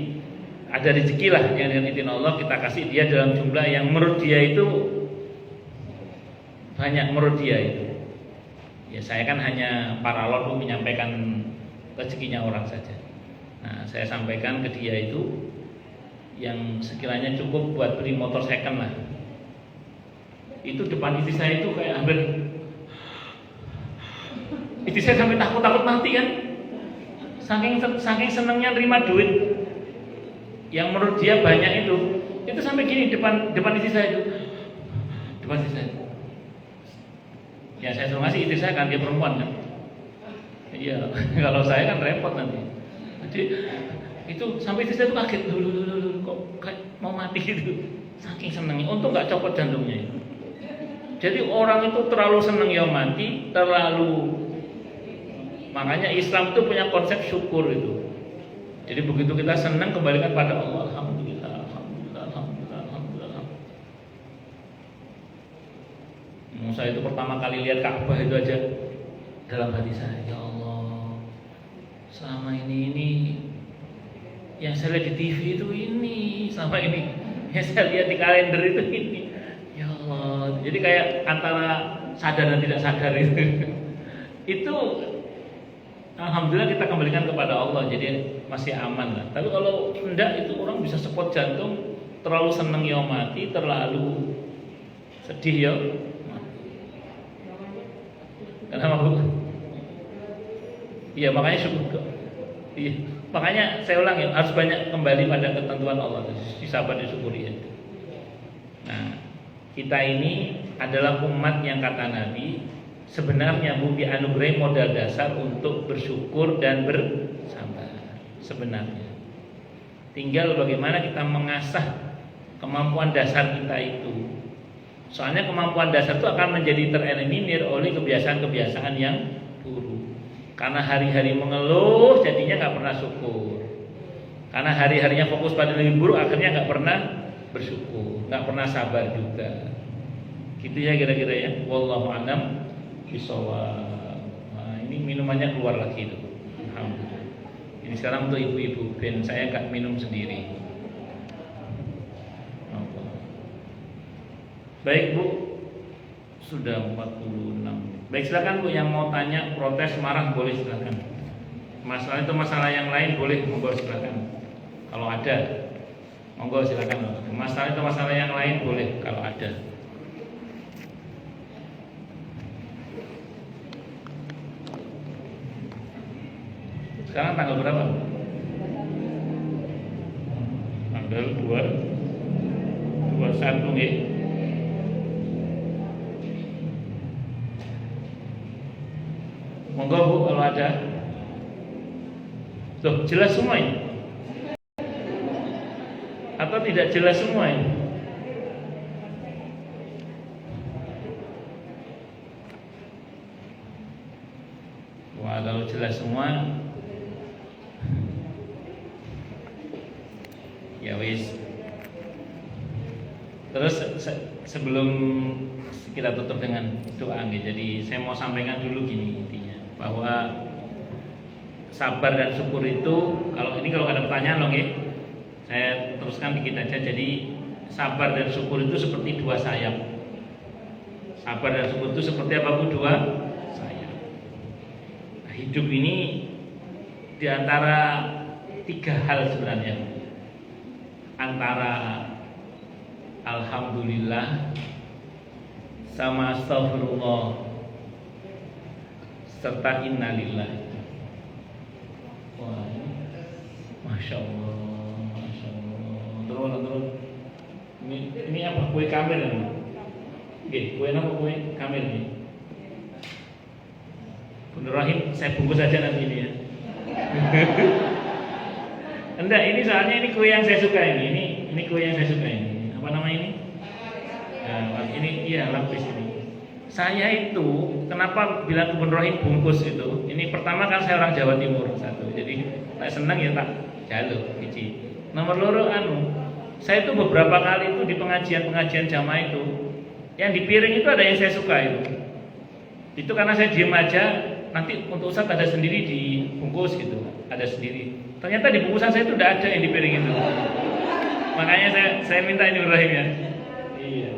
ada rezeki lah yang dengan izin Allah kita kasih dia dalam jumlah yang menurut dia itu banyak menurut dia itu. Ya saya kan hanya paralel menyampaikan rezekinya orang saja. Nah saya sampaikan ke dia itu yang sekiranya cukup buat beli motor second lah. Itu depan istri saya itu kayak hampir, istri saya sampai takut mati kan. Saking senengnya nerima duit yang menurut dia banyak itu sampai gini depan istri saya itu, depan istri saya. Ya saya suruh ngasih istri saya kan, dia perempuan kan. Iya, kalau saya kan repot nanti. Jadi itu sampai istri saya itu kaget, kok mau mati gitu. Saking senengnya, untung nggak copot jantungnya. Jadi orang itu terlalu seneng ya mati, makanya Islam itu punya konsep syukur itu. Jadi begitu kita senang kembalikan pada Allah, alhamdulillah, alhamdulillah, alhamdulillah, alhamdulillah. Saya itu pertama kali lihat Ka'bah itu aja dalam hati saya, ya Allah, selama ini yang saya lihat di TV itu ini, selama ini yang saya lihat di kalender itu ini, ya Allah. Jadi kayak antara sadar dan tidak sadar itu. Itu alhamdulillah kita kembalikan kepada Allah, jadi masih aman lah. Tapi kalau enggak, itu orang bisa spot jantung, terlalu seneng ya mati, terlalu sedih ya mati. Kenapa Bu? Iya, makanya syukur. Iya, makanya saya ulang ya, harus banyak kembali pada ketentuan Allah, disabar, disyukuri ya. Nah, kita ini adalah umat yang kata Nabi sebenarnya Bu dianugerahi modal dasar untuk bersyukur dan bersabar. Sebenarnya tinggal bagaimana kita mengasah kemampuan dasar kita itu. Soalnya kemampuan dasar itu akan menjadi tereliminir oleh kebiasaan-kebiasaan yang buruk. Karena hari-hari mengeluh jadinya nggak pernah syukur. Karena hari-harinya fokus pada lebih buruk, akhirnya nggak pernah bersyukur, nggak pernah sabar juga. Gitu ya kira-kira ya. Wallahu a'lam bishawab. Nah, ini minumannya keluar lagi itu. Alhamdulillah. Ini sekarang untuk ibu-ibu, ben saya nggak minum sendiri. Baik Bu, sudah 46. Baik, silakan Bu, yang mau tanya, protes, marah boleh silakan. Masalah itu masalah yang lain boleh, monggo silakan. Kalau ada, monggo silakan. Masalah itu masalah yang lain boleh kalau ada. Sekarang tanggal berapa? Tanggal 21 ya. Monggo Bu kalau ada. Loh, jelas semua ini? Atau tidak jelas semua ini? Wah, kalau jelas semua ya wis. Terus sebelum kita tutup dengan doa nih. Jadi saya mau sampaikan dulu gini intinya, bahwa sabar dan syukur itu, kalau ada pertanyaan loh ya, saya teruskan dikit aja. Jadi sabar dan syukur itu seperti dua sayap. Sabar dan syukur itu seperti apa Bu? Dua sayap. Nah, hidup ini diantara tiga hal sebenarnya, antara alhamdulillah sama astagfirullah serta innalillah. Wah, masya Allah, masya Allah. Terus. Ini apa? Kue kamel ini? Oke, kue apa? Kue kamel ini. Bunda Rahim, saya bungkus aja nanti ini ya. Enggak, ini soalnya ini kue yang saya suka ini. Ini kue yang saya suka ini. Apa nama ini? Nah, ini iya lapis ini. Saya itu kenapa bilang Kebun Rohim bungkus itu? Ini pertama kan saya orang Jawa Timur satu, jadi tak senang ya tak jaluk biji. Nomor loro saya itu beberapa kali itu di pengajian jamaah itu, yang di piring itu ada yang saya suka itu. Itu karena saya diem aja, nanti untuk Ustaz ada sendiri dibungkus gitu, ada sendiri. Ternyata di bungkusan saya itu tidak ada yang di piring itu. Makanya saya minta ini Ibrahim ya. Iya.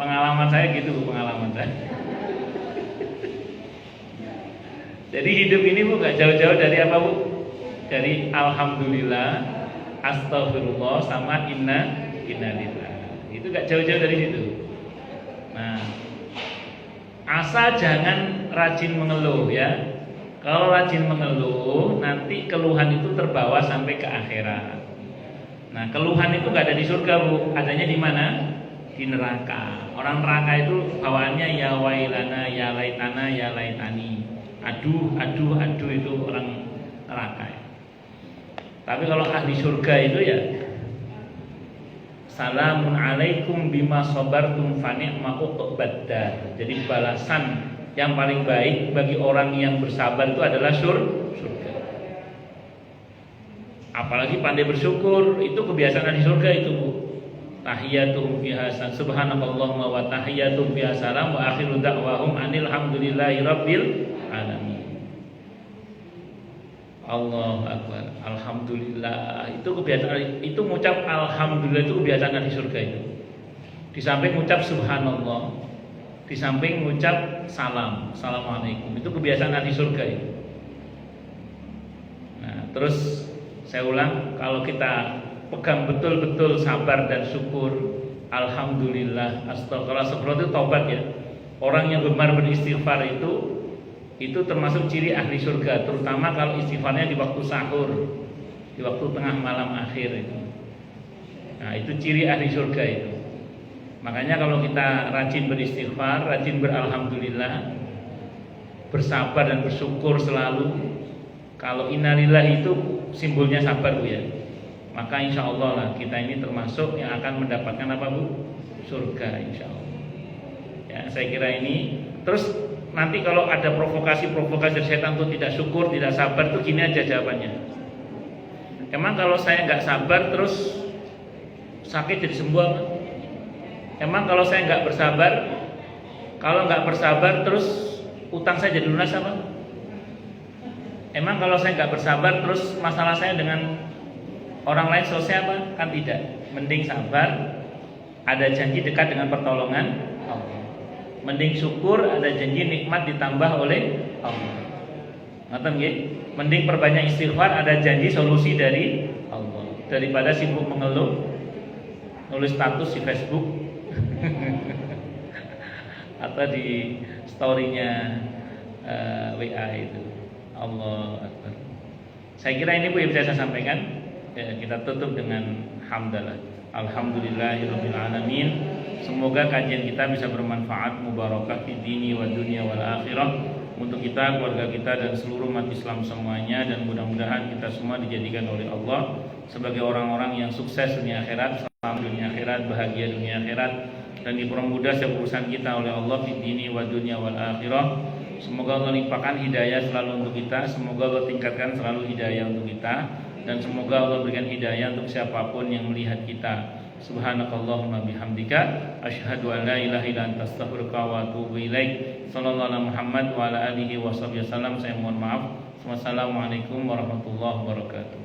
Pengalaman saya gitu, pengalaman saya. Jadi hidup ini Bu gak jauh-jauh dari apa Bu? Dari alhamdulillah, astagfirullah sama innalillah. Itu gak jauh-jauh dari situ. Nah, asal jangan rajin mengeluh ya. Kalau rajin mengeluh, nanti keluhan itu terbawa sampai ke akhirat. Nah, keluhan itu gak ada di surga Bu, adanya di mana? Di neraka. Orang neraka itu bawaannya ya wailana, ya laitana, ya laitani. Aduh itu orang neraka ya. Tapi kalau ahli surga itu ya salamun alaikum bima sabartum fa ni'ma uqbaddar. Jadi balasan yang paling baik bagi orang yang bersabar itu adalah surga. Apalagi pandai bersyukur, itu kebiasaan ahli surga itu Bu. Tahiyatum fiha subhanallahumma wa tahiyatum fiha salam wa akhiru da'wahum anil hamdulillahi rabbil alamin. Allahu akbar. Alhamdulillah. Itu kebiasaan, itu mengucap alhamdulillah itu kebiasaan ahli surga itu. Di samping mengucap subhanallah, di samping mengucap salam, assalamualaikum. Itu kebiasaan ahli surga itu. terus saya ulang, kalau kita pegang betul-betul sabar dan syukur, alhamdulillah, astagfirullah itu taubat ya. Orang yang gemar beristighfar itu termasuk ciri ahli surga, terutama kalau istighfarnya di waktu sahur, di waktu tengah malam akhir itu. Nah, itu ciri ahli surga itu. Makanya kalau kita rajin beristighfar, rajin beralhamdulillah, bersabar dan bersyukur selalu. Kalau innalillah itu simbolnya sabar Bu ya. Maka insya Allah lah kita ini termasuk yang akan mendapatkan apa Bu? Surga insya Allah. Ya, saya kira ini. Terus nanti kalau ada provokasi dari setan untuk tidak syukur, tidak sabar, tuh gini aja jawabannya. Emang kalau saya nggak sabar terus sakit jadi sembuh apa? Emang kalau saya nggak bersabar, kalau nggak bersabar terus utang saya jadi lunas apa? Emang kalau saya nggak bersabar terus masalah saya dengan orang lain selesai apa? Kan tidak. Mending sabar, ada janji dekat dengan pertolongan Allah. Mending syukur, ada janji nikmat ditambah oleh Allah. Ngerti nggih? Mending perbanyak istighfar, ada janji solusi dari Allah. Daripada sibuk mengeluh, nulis status di Facebook atau di story-nya WA itu. Allah Akbar. Saya kira ini Bu yang bisa saya sampaikan. Ya, kita tutup dengan hamdalah. Alhamdulillahirabbil alamin. Semoga kajian kita bisa bermanfaat, mubarakah fi dini wa dunya wal akhirah untuk kita, keluarga kita dan seluruh umat Islam semuanya, dan mudah-mudahan kita semua dijadikan oleh Allah sebagai orang-orang yang sukses dunia akhirat, selamat dunia akhirat, bahagia dunia akhirat, dan dipermudah setiap urusan kita oleh Allah fi dini wa dunya wal akhirah. Semoga Allah limpahkan hidayah selalu untuk kita, semoga Allah tingkatkan selalu hidayah untuk kita, dan semoga Allah berikan hidayah untuk siapapun yang melihat kita. Subhanakallahumma bihamdika asyhadu an la ilaha illa anta astaghfiruka wa atubu ilaik. Sallallahu alaihi Muhammad wa ala alihi wasallam. Saya mohon maaf. Wassalamualaikum warahmatullahi wabarakatuh.